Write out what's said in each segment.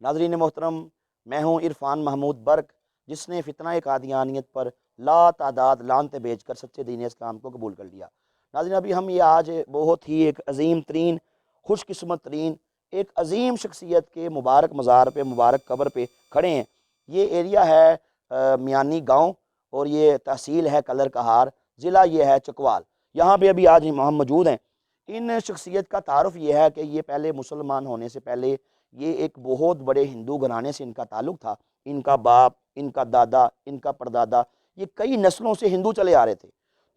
नाज़रीन मोहतरम, मैं हूँ इरफान महमूद बर्क, जिसने फ़ितना कादियानियत पर ला तादाद लानते भेजकर सच्चे दीन इस्लाम को कबूल कर लिया। नाज़रीन, अभी हम ये आज बहुत ही एक अजीम तरीन, खुशकिस्मत तरीन, एक अजीम शख्सियत के मुबारक मज़ार पे, मुबारक कब्र पे खड़े हैं। ये एरिया है मियानी गाँव और ये तहसील है कलर कहार, ज़िला ये है चकवाल। यहाँ पे अभी आज हम मौजूद हैं। इन शख्सियत का तारुफ ये है कि ये पहले मुसलमान होने से पहले ये एक बहुत बड़े हिंदू घराने से इनका ताल्लुक़ था। इनका बाप, इनका दादा, इनका परदादा, ये कई नस्लों से हिंदू चले आ रहे थे।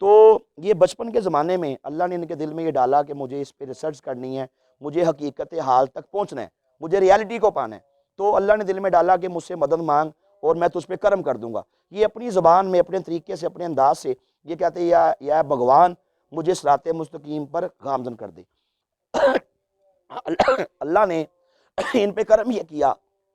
तो ये बचपन के ज़माने में अल्लाह ने इनके दिल में ये डाला कि मुझे इस पर रिसर्च करनी है, मुझे हकीकत हाल तक पहुँचना है, मुझे रियलिटी को पाना है। तो अल्लाह ने दिल में डाला कि मुझसे मदद मांग और मैं तुझ पर करम कर दूँगा। ये अपनी ज़बान में, अपने तरीके से, अपने अंदाज से ये कहते हैं, या भगवान मुझे सिराते मुस्तकीम पर गामज़न कर दे। अल्लाह ने इन पे करम ये किया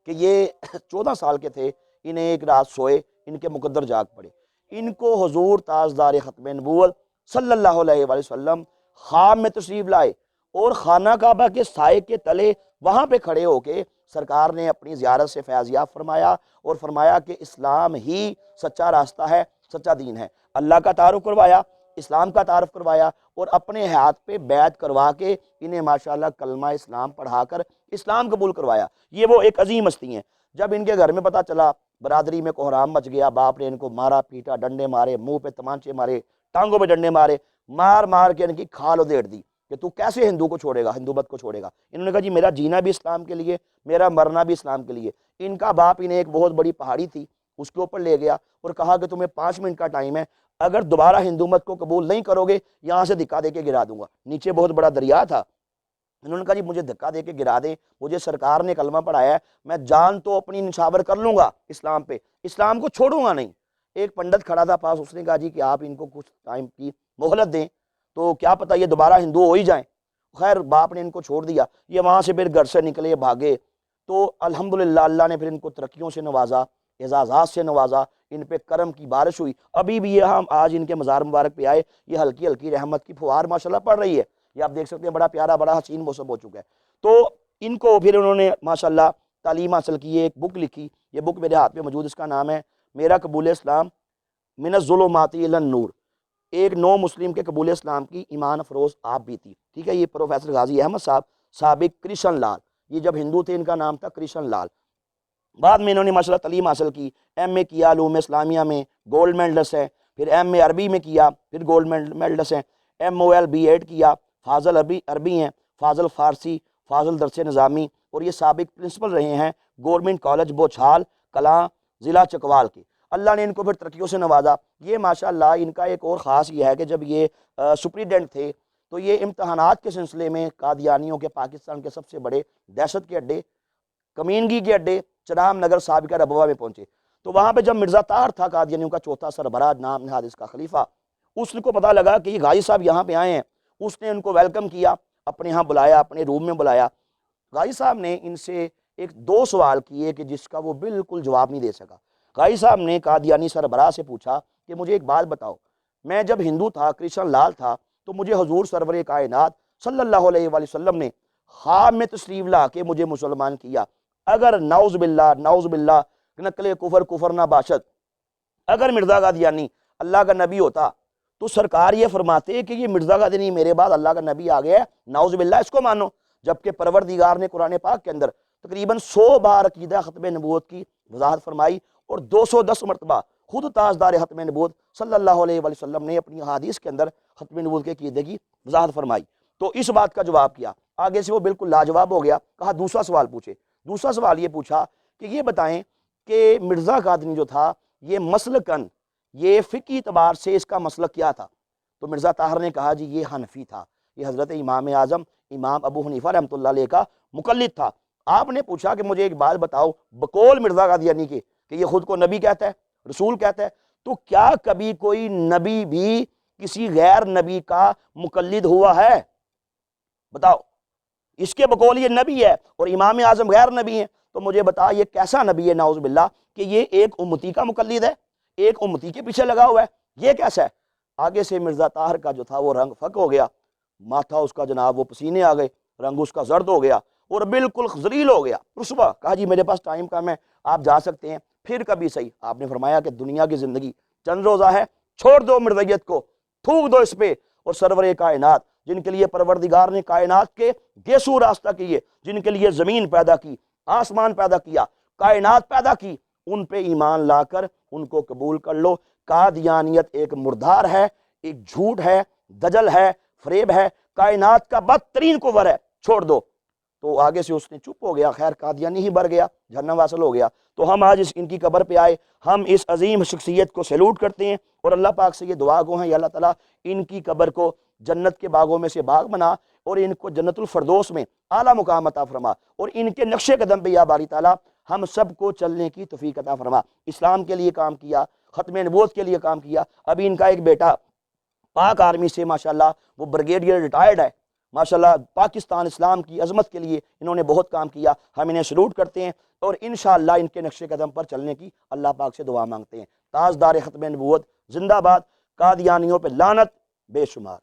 कि ये 14 साल के थे, इन्हें एक रात सोए, इनके मुकद्दर जाग पड़े। इनको हुजूर ताजदार ख़त्म नबूवत सल्लल्लाहु अलैहि वसल्लम ख्वाब में तशरीफ़ लाए और खाना काबा के साए के तले वहाँ पे खड़े होके सरकार ने अपनी ज़ियारत से फैज़याब फरमाया और फरमाया कि इस्लाम ही सच्चा रास्ता है, सच्चा दीन है। अल्लाह का तारुफ करवाया, इस्लाम का तारुफ करवाया और अपने हाथ पे बैत करवा के इन्हें माशाल्लाह कलमा इस्लाम पढ़ाकर इस्लाम कबूल करवाया। ये वो एक अजीम हस्ती हैं। जब इनके घर में पता चला, बरादरी में कोहराम मच गया। बाप ने इनको मारा पीटा, डंडे मारे, मुंह पे तमांचे मारे, टांगों पे डंडे मारे, मार मार के इनकी खाल उधेड़ दी कि तू कैसे हिंदू को छोड़ेगा, हिंदू मत को छोड़ेगा। इन्होंने कहा जी मेरा जीना भी इस्लाम के लिए, मेरा मरना भी इस्लाम के लिए। इनका बाप इन्हें एक बहुत बड़ी पहाड़ी थी उसके ऊपर ले गया और कहा कि तुम्हें 5 मिनट का टाइम है, अगर दोबारा हिंदू मत को कबूल नहीं करोगे यहाँ से धक्का दे के गिरा दूंगा। नीचे बहुत बड़ा दरिया था। इन्होंने कहा जी मुझे धक्का दे के गिरा दें, मुझे सरकार ने कलमा पढ़ाया है, मैं जान तो अपनी निछावर कर लूंगा इस्लाम पे, इस्लाम को छोड़ूंगा नहीं। एक पंडित खड़ा था पास, उसने कहा जी कि आप इनको कुछ टाइम की मोहलत दें तो क्या पता ये दोबारा हिंदू हो ही जाएं। खैर बाप ने इनको छोड़ दिया। ये वहाँ से फिर घर से निकले, भागे। तो अल्हम्दुलिल्लाह अल्लाह ने फिर इनको तरक्कियों से नवाजा, एजाज़ात से नवाजा, इन पे करम की बारिश हुई। अभी भी ये हम आज इनके मज़ार मुबारक पे आए, ये हल्की हल्की रहमत की फुहार माशाल्लाह पड़ रही है। ये आप देख सकते हैं, बड़ा प्यारा, बड़ा हसीन मौसम हो चुका है। तो इनको फिर उन्होंने माशाल्लाह तालीम हासिल की, एक बुक लिखी। ये बुक मेरे हाथ में मौजूद, इसका नाम है मेरा कबूल इस्लाम मिनज़्ज़ुलुमाति इलन नूर। एक नौ मुस्लिम के कबूल इस्लाम की ईमान अफरोज़ आप भी थी। ठीक है, ये प्रोफेसर गाजी अहमद साहब, साबिक कृष्ण लाल, ये जब हिंदू थे इनका नाम था कृष्ण लाल। बाद में इन्होंने माशाल्लाह तालीम हासिल की, एम ए किया उलूम इस्लामिया में, गोल्ड मेडल्स हैं। फिर एम ए अरबी में किया, फिर गोल्ड मेडल्स हैं। MOL B.Ed किया, फाजल अरबी हैं, फाजल फ़ारसी, फाजल दरस निज़ामी, और ये साबिक प्रिंसिपल रहे हैं गवर्नमेंट कॉलेज बोछाल कलां ज़िला चकवाल के। अल्लाह ने इनको फिर तरक्कियों से नवाजा। ये माशाल्लाह इनका एक और ख़ास ये है कि जब ये सुप्रीडेंट थे तो ये इम्तहानात के सिलसिले में कादियानियों के, पाकिस्तान के सबसे बड़े दहशत के अड्डे, कमीनगी के अड्डे चनाम नगर साबिका रबवा में पहुंचे। तो वहाँ पे जब मिर्ज़ा तार था कादियानियों का चौथा सरबराह, नाम नहाद इसका खलीफा, उसको पता लगा कि ये गाजी साहब यहाँ पे आए हैं। उसने उनको वेलकम किया, अपने यहाँ बुलाया, अपने रूम में बुलाया। गाजी साहब ने इनसे एक 2 सवाल किए कि जिसका वो बिल्कुल जवाब नहीं दे सका। गाजी साहब ने कादियानी सरबराह से पूछा कि मुझे एक बात बताओ, मैं जब हिंदू था, कृष्ण लाल था, तो मुझे हुजूर सरवर कायनात सल्लल्लाहु अलैहि वसल्लम ने ख्वाब में तशरीफ ला के मुझे मुसलमान किया। अगर नाउज़ुबिल्लाह नकले कुफर ना बाशत, अगर मिर्ज़ा कादियानी अल्लाह का नबी होता तो सरकार ये फरमाते कि ये मिर्ज़ा कादियानी मेरे बाद अल्लाह का नबी आ गया है, नाउज़ुबिल्लाह, इसको मानो। जबकि परवरदिगार ने कुरान पाक के अंदर तकरीबन 100 बार अकीदा ख़त्म नबूवत की वजाहत फरमाई और 210 मरतबा खुद ताजदार ख़त्म नबूवत सल्लल्लाहु अलैहि वसल्लम ने अपनी हदीस के अंदर ख़त्म नबूवत के अकीदे की वजाहत फरमाई। तो इस बात का जवाब किया, आगे से वो बिल्कुल लाजवाब हो गया। कहा दूसरा सवाल पूछे। दूसरा सवाल ये पूछा कि ये बताएं कि मिर्ज़ा कादियानी जो था ये मसलकन, ये फ़िक़ी एतबार से इसका मसलक क्या था। तो मिर्ज़ा ताहिर ने कहा जी ये हनफी था, ये हज़रत इमाम आज़म इमाम अबू हनीफ़ा रहमतुल्लाह अलैह का मुक़ल्लिद था। आपने पूछा कि मुझे एक बात बताओ, बकौल मिर्ज़ा कादियानी के कि ये खुद को नबी कहता है, रसूल कहता है, तो क्या कभी कोई नबी भी किसी गैर नबी का मुक़ल्लिद हुआ है? बताओ। इसके बकौल ये नबी है और इमाम आज़म गैर नबी है, तो मुझे बता ये कैसा नबी है नाउज़ुबिल्लाह कि ये एक उम्मती का मुक़ल्लिद है, एक उम्मती के पीछे लगा हुआ है, ये कैसा है? आगे से मिर्ज़ा ताहिर का जो था वो रंग फक हो गया, माथा उसका जनाब वो पसीने आ गए, रंग उसका जर्द हो गया اور بالکل ذلیل ہو گیا، رسوا، کہا جی میرے پاس ٹائم کم ہے، آپ جا سکتے ہیں، پھر کبھی صحیح۔ آپ نے فرمایا کہ دنیا کی زندگی چند روزہ ہے، چھوڑ دو مرضیت کو، تھوک دو اس پہ، اور سرور کائنات جن کے لیے پروردگار نے کائنات کے گیسو راستہ کیے، جن کے لیے زمین پیدا کی، آسمان پیدا کیا، کائنات پیدا کی، ان پہ ایمان لا کر ان کو قبول کر لو۔ قادیانیت ایک مردار ہے، ایک جھوٹ ہے، دجل ہے، فریب ہے، کائنات کا بدترین کفر ہے، چھوڑ دو۔ تو آگے سے اس نے چپ ہو گیا، خیر قادیانی ہی بر گیا، جہنم واصل ہو گیا۔ تو ہم آج ان کی قبر پہ آئے، ہم اس عظیم شخصیت کو سیلوٹ کرتے ہیں، اور اللہ پاک سے یہ دعا گو ہیں، یا اللہ تعالیٰ ان کی قبر کو جنت کے باغوں میں سے باغ بنا، اور ان کو جنت الفردوس میں اعلیٰ مقام عطا فرما، اور ان کے نقش قدم پہ یا باری تعالیٰ ہم سب کو چلنے کی توفیق عطا فرما۔ اسلام کے لیے کام کیا، ختم نبوت کے لیے کام کیا۔ ابھی ان کا ایک بیٹا پاک آرمی سے ماشاءاللہ وہ بریگیڈیئر ریٹائرڈ ہے، ماشاءاللہ پاکستان اسلام کی عظمت کے لیے انہوں نے بہت کام کیا، ہم انہیں سلوٹ کرتے ہیں، اور انشاءاللہ ان کے نقش قدم پر چلنے کی اللہ پاک سے دعا مانگتے ہیں۔ تاجدار ختم نبوت زندہ باد، قادیانیوں پہ لعنت بے شمار۔